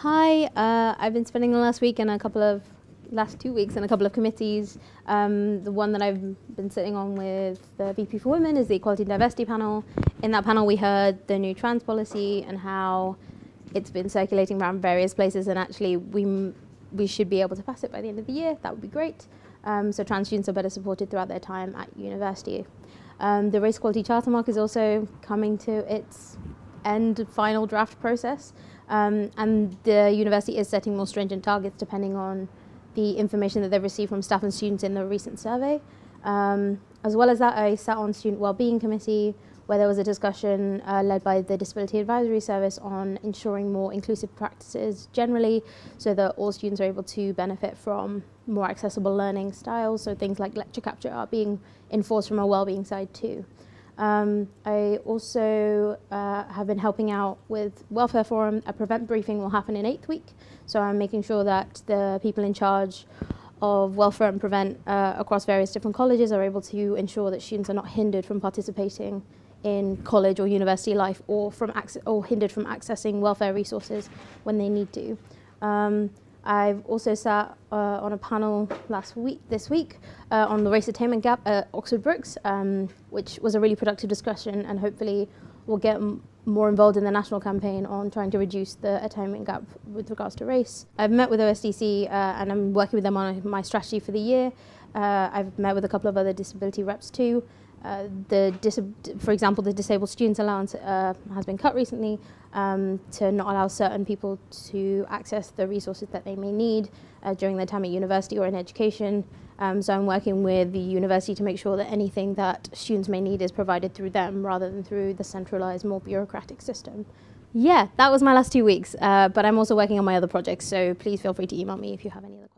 Hi, I've been spending the last 2 weeks in a couple of committees. The one that I've been sitting on with the VP for Women is the Equality and Diversity panel. In that panel, we heard the new trans policy and how it's been circulating around various places, and actually we should be able to pass it by the end of the year. That would be great. So trans students are better supported throughout their time at university. The Race Equality Charter Mark is also coming to its final draft process. And the university is setting more stringent targets depending on the information that they've received from staff and students in the recent survey. As well as that, I sat on Student Wellbeing Committee, where there was a discussion led by the Disability Advisory Service on ensuring more inclusive practices generally, so that all students are able to benefit from more accessible learning styles. So things like lecture capture are being enforced from a wellbeing side too. I also have been helping out with Welfare Forum. A prevent briefing will happen in 8th week, so I'm making sure that the people in charge of welfare and prevent across various different colleges are able to ensure that students are not hindered from participating in college or university life, or hindered from accessing welfare resources when they need to. I've also sat on a panel this week on the race attainment gap at Oxford Brookes, which was a really productive discussion, and hopefully we'll get more involved in the national campaign on trying to reduce the attainment gap with regards to race. I've met with OSDC and I'm working with them on my strategy for the year. I've met with a couple of other disability reps too. For example, the disabled students allowance has been cut recently to not allow certain people to access the resources that they may need during their time at university or in education. So I'm working with the university to make sure that anything that students may need is provided through them rather than through the centralised, more bureaucratic system. Yeah, that was my last 2 weeks, but I'm also working on my other projects, so please feel free to email me if you have any other questions.